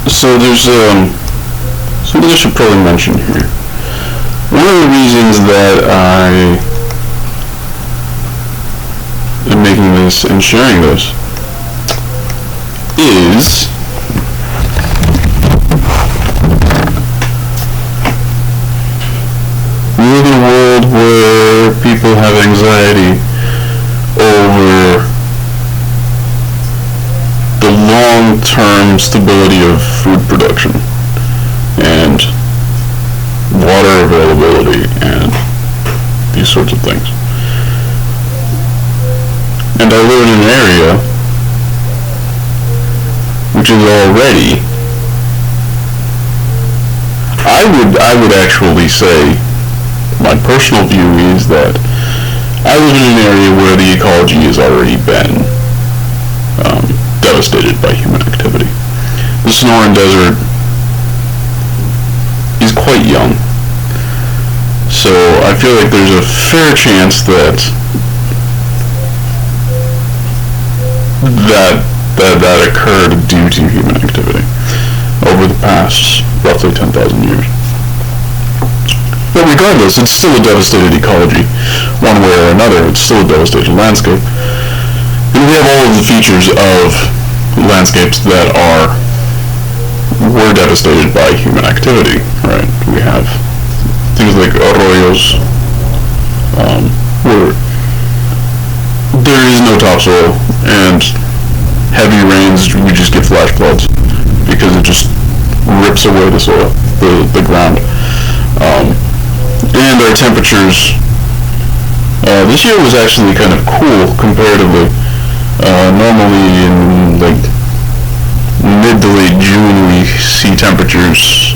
So there's something I should probably mention here. One of the reasons that I am making this and sharing this is we live in a world where people have anxiety over the long-term stability of food production and water availability and these sorts of things. And I live in an area which is already, I would actually say, my personal view is that I live in an area where the ecology has already been devastated by human activity. The Sonoran Desert is quite young, so I feel like there's a fair chance that occurred due to human activity over the past roughly 10,000 years. But regardless, it's still a devastated ecology, one way or another. It's still a devastated landscape. And we have all of the features of landscapes that were devastated by human activity, right? We have things like arroyos, where there is no topsoil, and heavy rains, we just get flash floods because it just rips away the soil, the ground. And our temperatures, this year was actually kind of cool comparatively. Normally in like mid to late June we see temperatures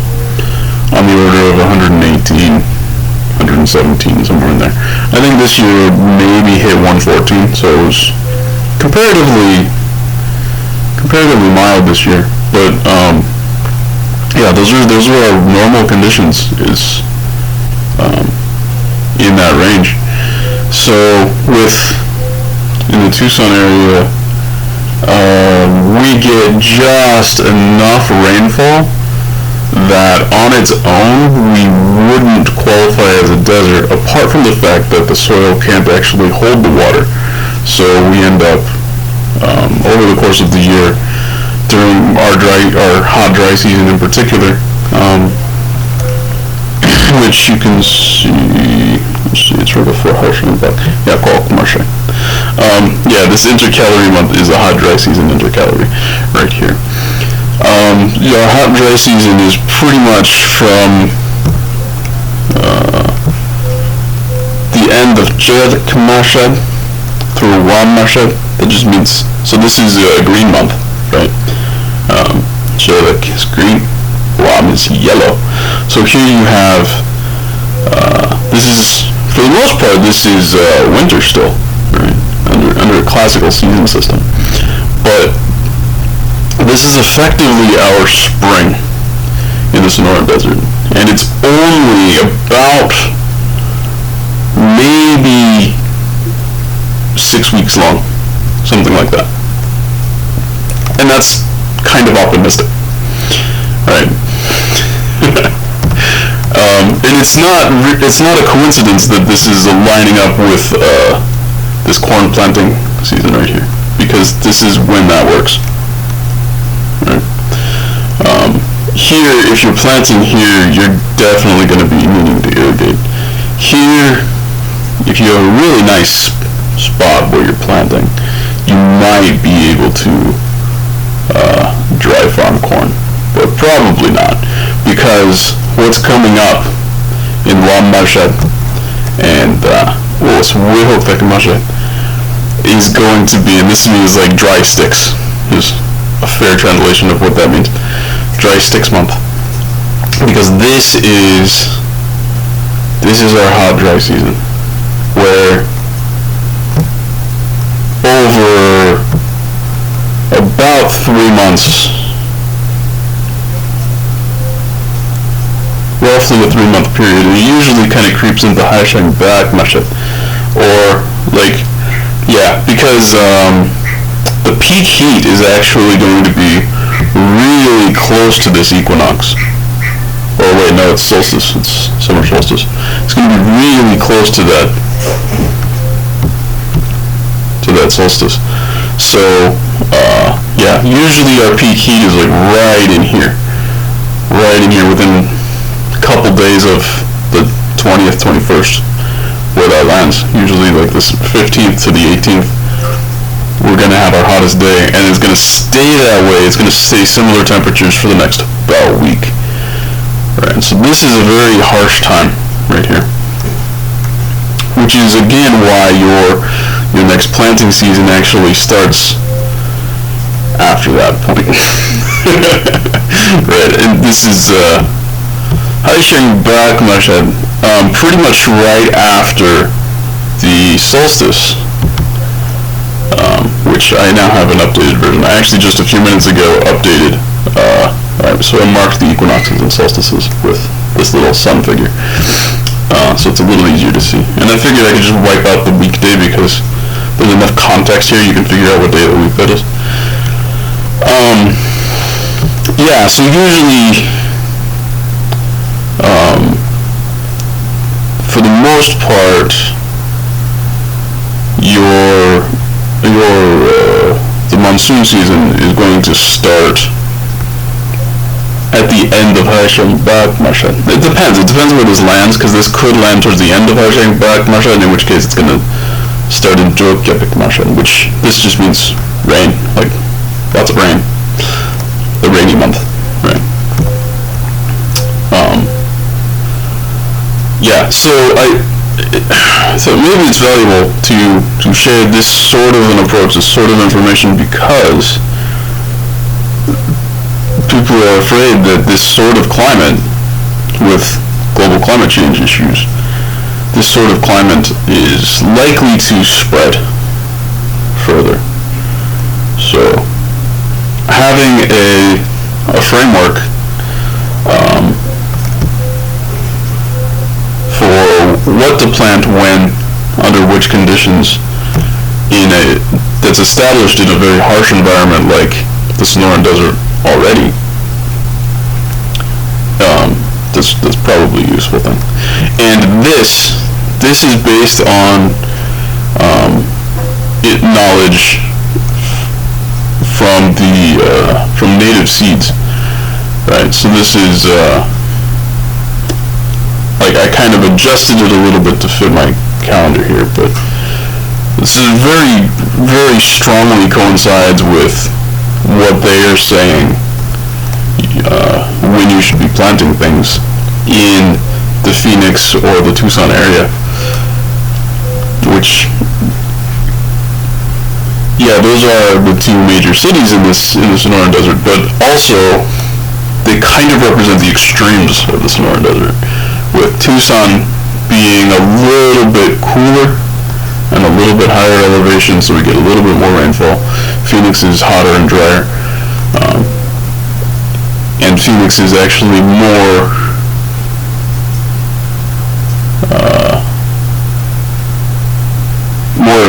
on the order of 118, 117, somewhere in there. I think this year maybe hit 114, so it was comparatively mild this year. But yeah, those are our normal conditions, is in that range. So in the Tucson area, we get just enough rainfall that on its own we wouldn't qualify as a desert, apart from the fact that the soil can't actually hold the water. So we end up over the course of the year, during our hot dry season in particular, which you can see, it's sort of for harsh in the back. Yeah, called Marche. Yeah, this intercalary month is a hot dry season intercalary right here. Yeah, hot dry season is pretty much from the end of Jed Mashad through Ram Mashad. That just means, so this is a green month, right? Jed is green, Ram is yellow. So here you have, this is, for the most part, this is winter still, right? Under a classical season system. But this is effectively our spring in the Sonoran Desert. And it's only about maybe 6 weeks long, something like that. And that's kind of optimistic, right? And it's not a coincidence that this is lining up with this corn planting season right here, because this is when that works. Right? Here, if you're planting here, you're definitely going to be needing to irrigate. Here, if you have a really nice spot where you're planting, you might be able to dry farm corn, but probably not, because what's coming up in Ram Marshad and is going to be, and this means like dry sticks, is a fair translation of what that means, dry sticks month, because this is our hot dry season, where over about 3 months, roughly a 3-month period, it usually kind of creeps into Hashang back Mashat, or like, yeah, because the peak heat is actually going to be really close to this equinox. Oh wait, no, it's solstice. It's summer solstice. It's going to be really close to that solstice. So yeah, usually our peak heat is like right in here within a couple days of the 20th, 21st, where that lands. Usually like this 15th to the 18th, we're going to have our hottest day, and it's going to stay that way. It's going to stay similar temperatures for the next about a week. Right, so this is a very harsh time right here, which is again why your next planting season actually starts after that point. Right, and this is Haisheng Bakmashed, pretty much right after the solstice, which I now have an updated version. I actually just a few minutes ago updated. So I marked the equinoxes and solstices with this little sun figure, so it's a little easier to see. And I figured I could just wipe out the weekday because there's enough context here, you can figure out what day of the week that is. Yeah, so usually, for the most part, the monsoon season is going to start at the end of Haisheng Bakmashed. It depends where this lands, because this could land towards the end of Haisheng Bakmashed, in which case it's going to start in Jokepik Mashed, which this just means rain, like lots of rain, the rainy month, right? Yeah, so maybe it's valuable to share this sort of an approach, this sort of information, because people are afraid that this sort of climate, with global climate change issues, this sort of climate is likely to spread further. So having a framework for what to plant when, under which conditions, that's established in a very harsh environment like the Sonoran Desert already, that's probably a useful thing. And this is based on knowledge from native seeds, right? So this is like I kind of adjusted it a little bit to fit my calendar here, but this is very, very strongly coincides with what they are saying when you should be planting things in the Phoenix or the Tucson area, which, yeah, those are the two major cities in the Sonoran Desert, but also they kind of represent the extremes of the Sonoran Desert, with Tucson being a little bit cooler and a little bit higher elevation, so we get a little bit more rainfall. Phoenix is hotter and drier, and Phoenix is actually more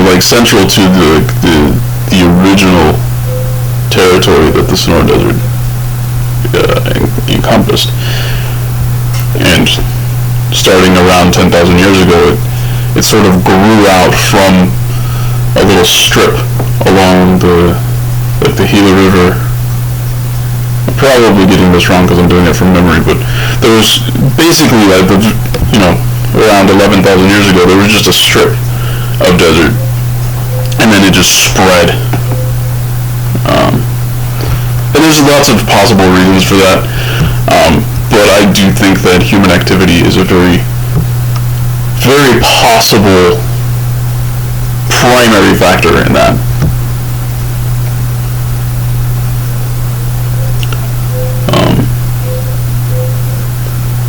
like central to the original territory that the Sonoran Desert encompassed. And starting around 10,000 years ago, it sort of grew out from a little strip along the Gila River. I'm probably getting this wrong because I'm doing it from memory, but there was basically, like, around 11,000 years ago, there was just a strip of desert, and then it just spread. And there's lots of possible reasons for that, but I do think that human activity is a very, very possible primary factor in that.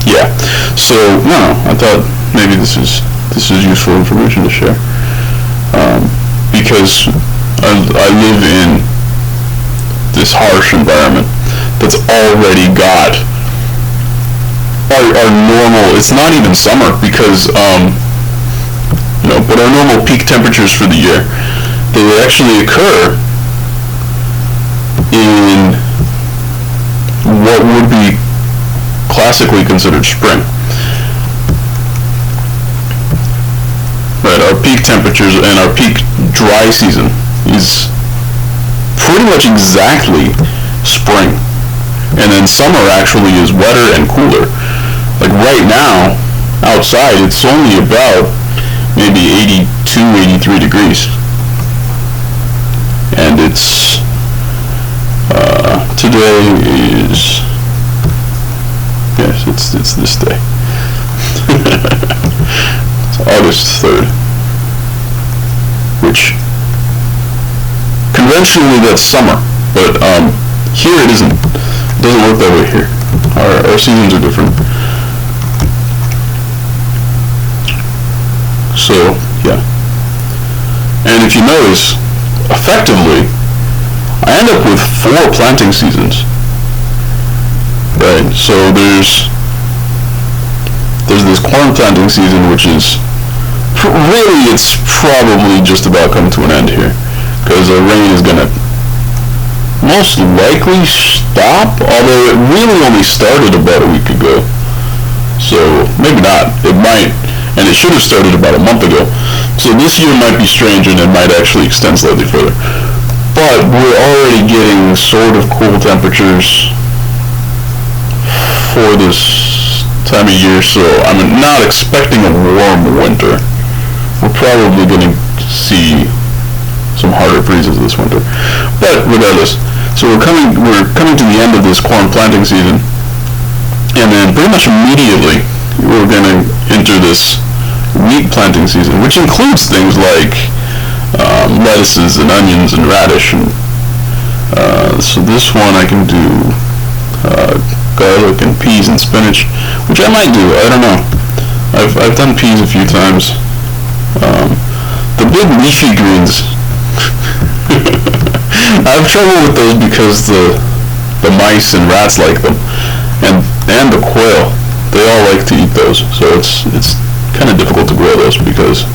Yeah, so no, I thought maybe this is useful information to share, because I live in this harsh environment that's already got our normal, it's not even summer, because but our normal peak temperatures for the year, they actually occur in what would be classically considered spring. Right, our peak temperatures and our peak dry season is pretty much exactly spring. And then summer actually is wetter and cooler. Like right now, outside, it's only about maybe 82, 83 degrees. And it's, today is, yes, it's this day. It's August 3rd, which conventionally that's summer, but here it isn't. It doesn't work that way here. Our seasons are different. So, yeah. And if you notice, effectively, I end up with 4 planting seasons. Right, so there's this corn planting season, which is, really it's probably just about come to an end here, because the rain is going to most likely stop, although it really only started about a week ago. So, maybe not. It might, and it should have started about a month ago. So this year might be strange, and it might actually extend slightly further. But we're already getting sort of cool temperatures for this time of year, so I'm not expecting a warm winter. We're probably going to see some harder freezes this winter. But regardless, so we're coming to the end of this corn planting season, and then pretty much immediately we're going to enter this wheat planting season, which includes things like lettuces and onions and radish. And so this one I can do garlic and peas and spinach, which I might do. I don't know. I've done peas a few times. The big leafy greens, I have trouble with those because the mice and rats like them, and the quail, they all like to eat those. So it's kind of difficult to grow those because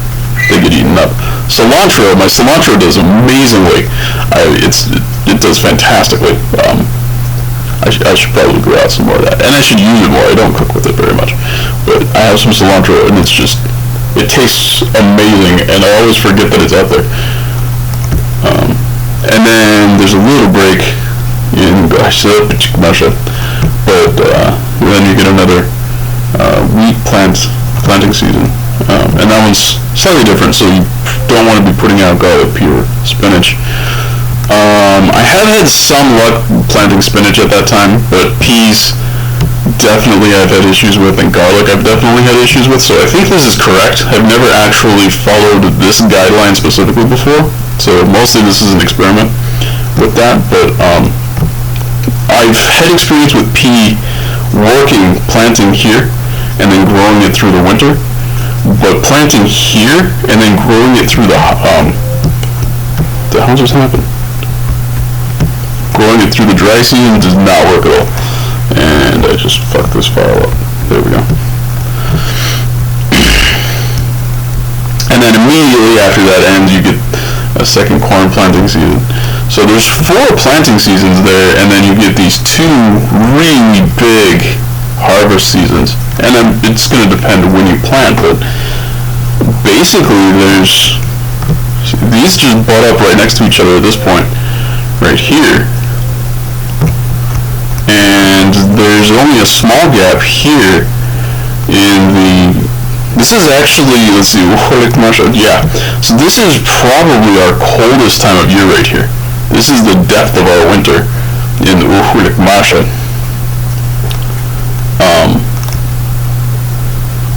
they get eaten up. Cilantro, my cilantro does amazingly. It does fantastically. I should probably grow out some more of that, and I should use it more. I don't cook with it very much, but I have some cilantro, and it tastes amazing, and I always forget that it's out there. And then there's a little break in Masha, but then you get another wheat planting season, and that one's slightly different. So you don't want to be putting out garlic, pea, or spinach. I have had some luck planting spinach at that time, but peas definitely I've had issues with, and garlic I've definitely had issues with. So I think this is correct. I've never actually followed this guideline specifically before, so mostly this is an experiment with that. But I've had experience with pea planting here and then growing it through the winter, but planting here and then growing it through the hell just happened? Growing it through the dry season does not work at all. And I just fucked this file up. There we go. And then immediately after that ends, you get a second corn planting season. So there's 4 planting seasons there, and then you get these 2 really big harvest seasons. And then it's going to depend when you plant, but basically these just butt up right next to each other at this point, right here. And there's only a small gap here this is actually, let's see, yeah, so this is probably our coldest time of year right here. This is the depth of our winter in Uhulik Masha,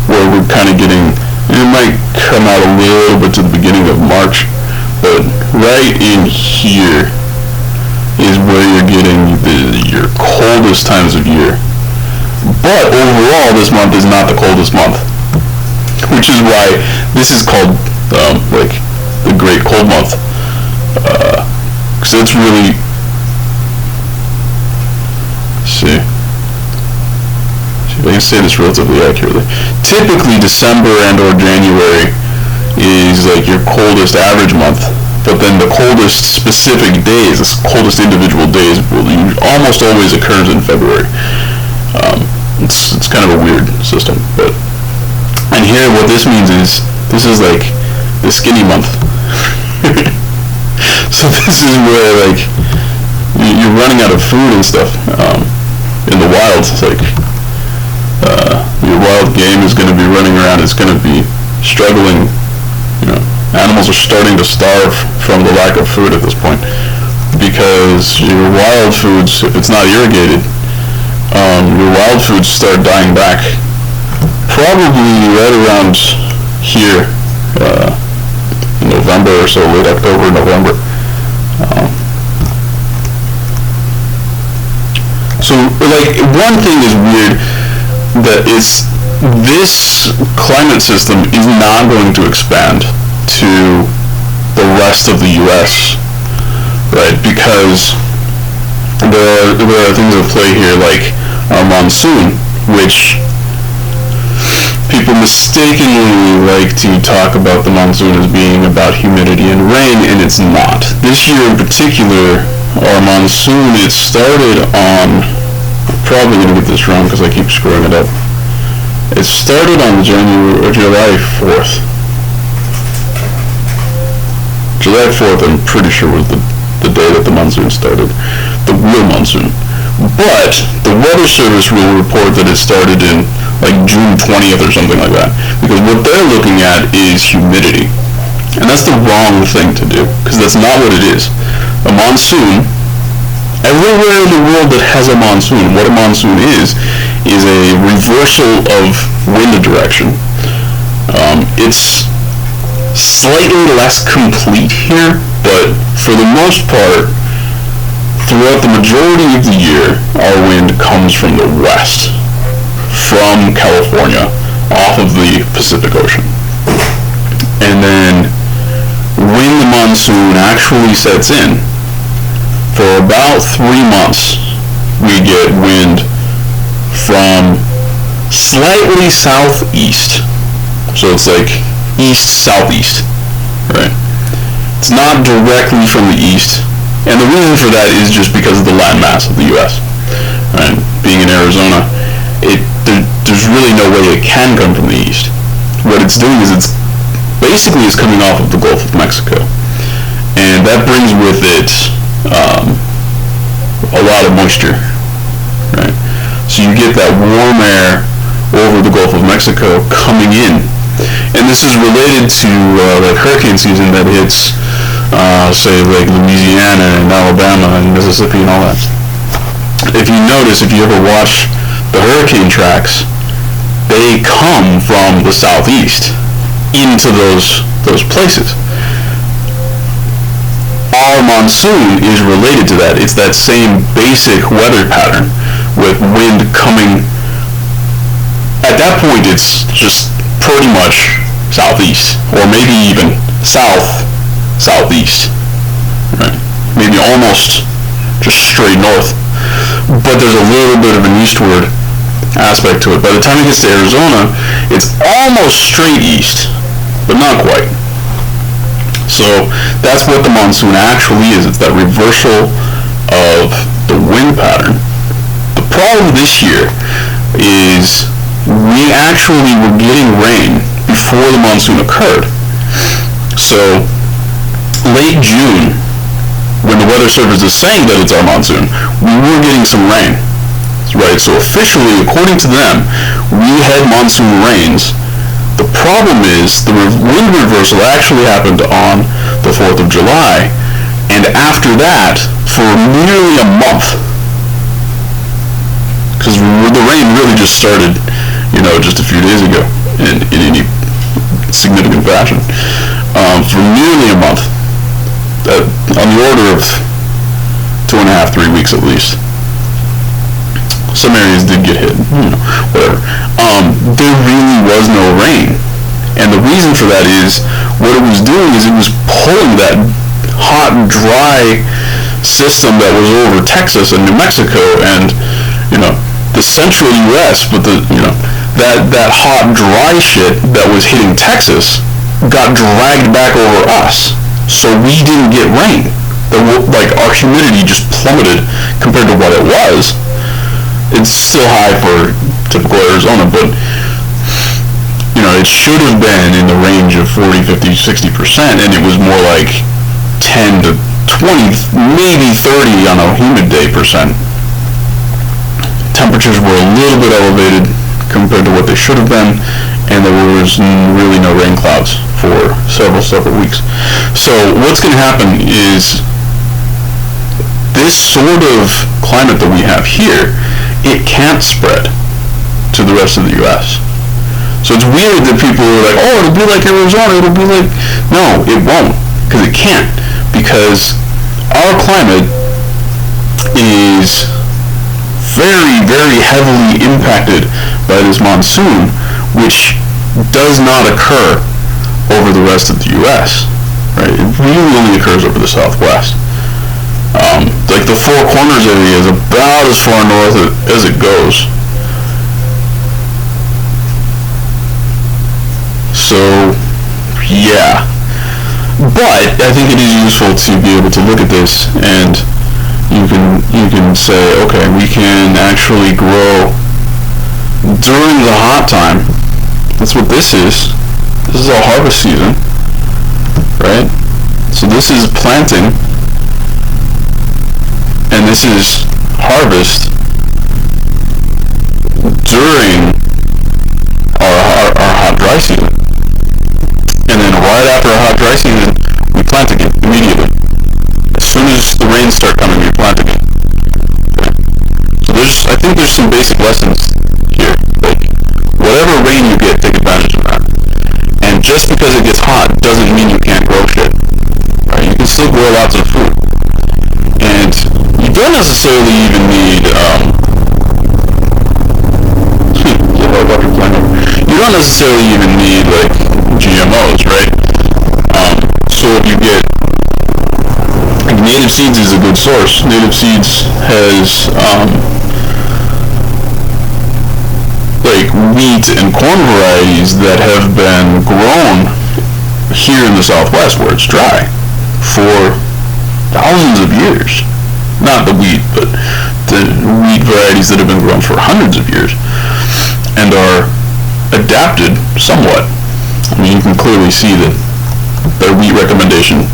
where we're kind of getting, it might come out a little bit to the beginning of March, but right in here is where you're getting your coldest times of year. But overall, this month is not the coldest month, which is why this is called like the Great Cold Month, because it's really, see if I can say this relatively accurately. Typically, December and or January is like your coldest average month, but then the coldest specific days, the coldest individual days, almost always occurs in February. It's kind of a weird system, but and here what this means is this is like the skinny month. So this is where like you're running out of food and stuff in the wild. It's like your wild game is going to be running around. It's going to be struggling. Animals are starting to starve from the lack of food at this point because your wild foods, if it's not irrigated, your wild foods start dying back probably right around here in November or so, late October, November. So like one thing is weird, that is this climate system is not going to expand to the rest of the US, right? Because there are things at play here like our monsoon, which people mistakenly like to talk about the monsoon as being about humidity and rain, and it's not. This year in particular, our monsoon, it started on, I'm probably going to get this wrong because I keep screwing it up. It started on July 4th. July 4th, I'm pretty sure, was the day that the monsoon started, the real monsoon. But the Weather Service will report that it started in like June 20th or something like that, because what they're looking at is humidity. And that's the wrong thing to do, because that's not what it is. A monsoon, everywhere in the world that has a monsoon, what a monsoon is a reversal of wind direction. It's slightly less complete here, but for the most part, throughout the majority of the year, our wind comes from the west, from California, off of the Pacific Ocean. And then when the monsoon actually sets in, for about 3 months, we get wind from slightly southeast. So it's like east-southeast, right? It's not directly from the east. And the reason for that is just because of the landmass of the U.S. Right? Being in Arizona, there's really no way it can come from the east. What it's doing is it's basically is coming off of the Gulf of Mexico, and that brings with it a lot of moisture. Right? So you get that warm air over the Gulf of Mexico coming in, and this is related to like hurricane season that hits. Say like Louisiana and Alabama and Mississippi and all that. If you notice, if you ever watch the hurricane tracks, they come from the southeast into those places. Our monsoon is related to that. It's that same basic weather pattern with wind coming. At that point, it's just pretty much southeast, or maybe even southeast, right? Maybe almost just straight north, but there's a little bit of an eastward aspect to it. By the time it gets to Arizona, it's almost straight east, but not quite. So that's what the monsoon actually is. It's that reversal of the wind pattern. The problem this year is we actually were getting rain before the monsoon occurred. So late June, when the Weather Service is saying that it's our monsoon, we were getting some rain, right? So officially, according to them, we had monsoon rains. The problem is the wind reversal actually happened on the 4th of July, and after that, for nearly a month, because the rain really just started, just a few days ago in any significant fashion, for nearly a month. On the order of 2.5, 3 weeks at least. Some areas did get hit, whatever. There really was no rain. And the reason for that is, what it was doing is it was pulling that hot, dry system that was over Texas and New Mexico and, the central U.S., but that hot, dry shit that was hitting Texas got dragged back over us. So we didn't get rain. Like our humidity just plummeted compared to what it was. It's still high for typical Arizona, but you know, it should have been in the range of 40, 50, 60%, and it was more like 10 to 20, maybe 30 on a humid day percent. Temperatures were a little bit elevated compared to what they should have been, and there was really no rain clouds for several weeks. So what's going to happen is this sort of climate that we have here, it can't spread to the rest of the U.S. So it's weird that people are like, oh, it'll be like Arizona, it'll be like... No, it won't, because it can't. Because our climate is very, very heavily impacted by this monsoon, which does not occur over the rest of the U.S. Right? It really only occurs over the Southwest. Like the Four Corners area is about as far north as it goes. So, yeah. But I think it is useful to be able to look at this, and you can say, okay, we can actually grow during the hot time. That's what this is. This is all harvest season, right? So this is planting, and this is harvest during our hot dry season. And then right after our hot dry season, we plant again immediately. As soon as the rains start coming, we plant again. Okay. So I think there's some basic lessons here. Like, whatever rain you get, take advantage of that. And just because it gets hot doesn't mean you can't grow shit. Right? You can still grow lots of food. And you don't necessarily even need, you don't necessarily even need, like, GMOs, right? So if you get, like, Native Seeds is a good source. Native Seeds has, like, wheat and corn varieties that have been grown here in the Southwest where it's dry for thousands of years. Not the wheat, but the wheat varieties that have been grown for hundreds of years and are adapted somewhat. I mean, you can clearly see that their wheat recommendation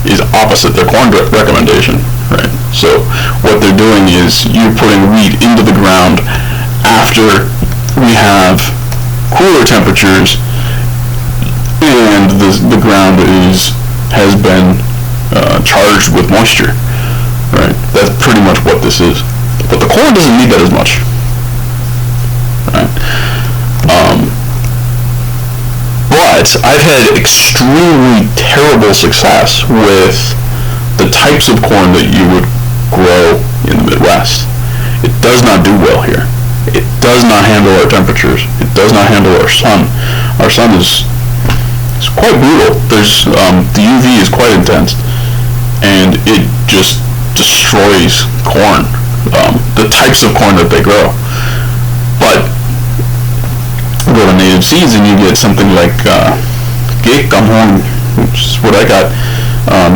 is opposite their corn recommendation, right? So what they're doing is you're putting wheat into the ground after we have cooler temperatures and the ground has been charged with moisture, right? That's pretty much what this is. But the corn doesn't need that as much, right? But I've had extremely terrible success with the types of corn that you would grow in the Midwest. It does not do well here. It does not handle our temperatures. It does not handle our sun. Our sun is quite brutal. The UV is quite intense, and it just destroys corn, the types of corn that they grow. But go to Native Seeds and you get something like Gekamhon, which is what I got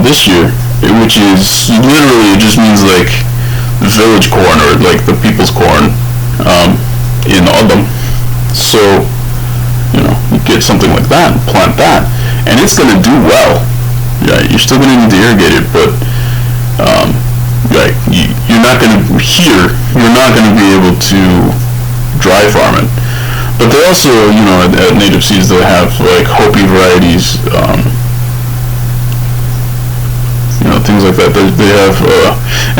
this year, which is literally, it just means like village corn or like the people's corn in autumn. So, you know, you get something like that and plant that, and it's going to do well. Yeah, you're still going to need to irrigate it, but you're not going to be able to dry farm it. But they also, you know, at Native Seeds, they have like Hopi varieties, you know, things like that. They have,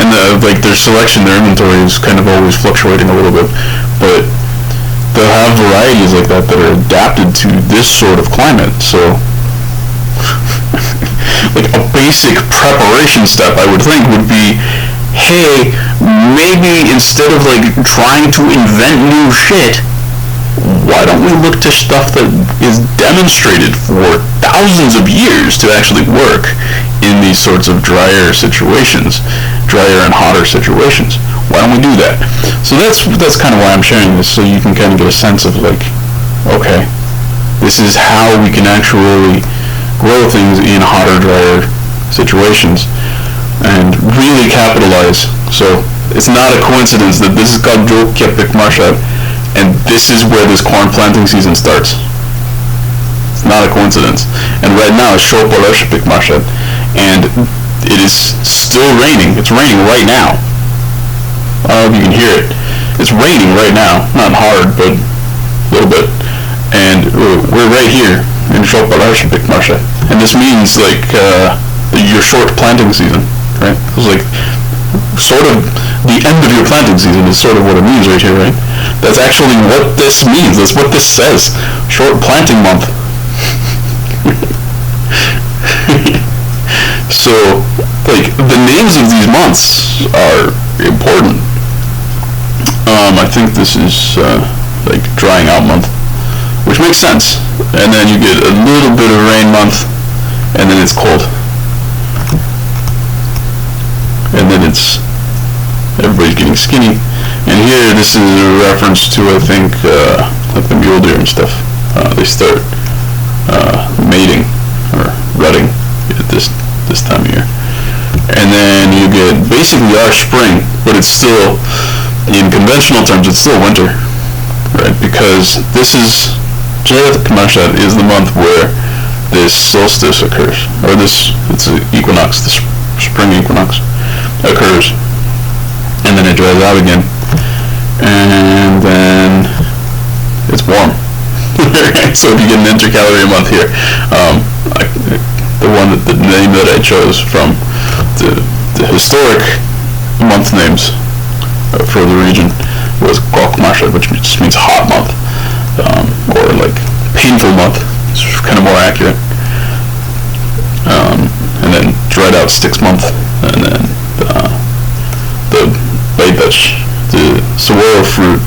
and like their selection, their inventory is kind of always fluctuating a little bit, but they'll have varieties like that that are adapted to this sort of climate. So, like a basic preparation step, I would think, would be, hey, maybe instead of like trying to invent new shit, why don't we look to stuff that is demonstrated for thousands of years to actually work in these sorts of drier and hotter situations? Why don't we do that? So that's kind of why I'm sharing this, so you can kind of get a sense of like, okay, this is how we can actually grow things in hotter, drier situations and really capitalize. So it's not a coincidence that this is called Jokepik Marshad, and this is where this corn planting season starts. It's not a coincidence. And right now it's Shopoloshpik Marshad, and it is still raining. It's raining right now. I don't know if you can hear it. It's raining right now. Not hard, but a little bit. And we're right here in Shopoloshpik Marshad. And this means like your short planting season, right? It's like sort of the end of your planting season is sort of what it means right here, right? That's actually what this means. That's what this says. Short planting month. So, like, the names of these months are important. I think this is like drying out month, which makes sense. And then you get a little bit of rain month, and then it's cold. And then it's everybody's getting skinny. And here, this is a reference to, I think, like the mule deer and stuff. They start mating or rutting at this time of year. And then you get basically our spring, but it's still, in conventional terms, it's still winter, right? Because this is, Jokepik Marshad is the month where this solstice occurs, or it's an equinox, the spring equinox occurs, and then it dries out again, and then it's warm. So if you get an intercalary month here, the name that I chose from the historic month names for the region was Gok Marshad, which just means hot month, or like painful month. It's kind of more accurate. And then dried out sticks month, and then the Baybech, the saguaro fruit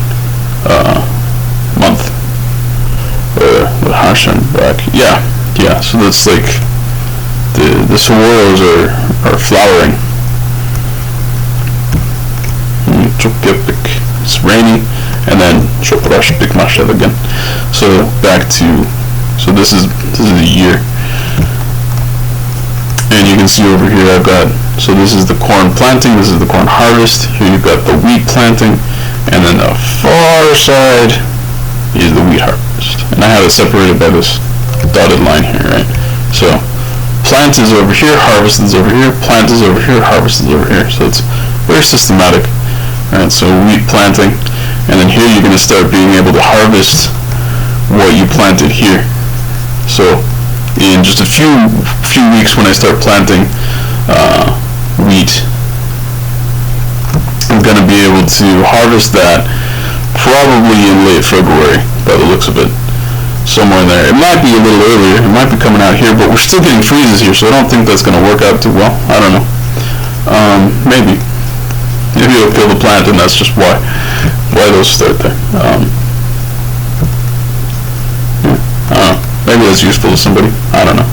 month, the Harshan back. Yeah. So that's like the saguaros are flowering. Jokepik, it's rainy, and then Shopoloshpik Marshad again. So back to, so this is a year. And you can see over here I've got, so this is the corn planting, this is the corn harvest. Here you've got the wheat planting, and then the far side is the wheat harvest. And I have it separated by this dotted line here, right? So plant is over here, harvest is over here, plant is over here, harvest is over here. So it's very systematic. Right? So wheat planting, and then here you're going to start being able to harvest what you planted here. So in just a few weeks, when I start planting wheat, I'm going to be able to harvest that probably in late February, by the looks of it, somewhere in there. It might be a little earlier, it might be coming out here, but we're still getting freezes here, so I don't think that's going to work out too well. I don't know. Maybe it'll kill the plant, and that's just why those start there. Maybe that's useful to somebody. I don't know.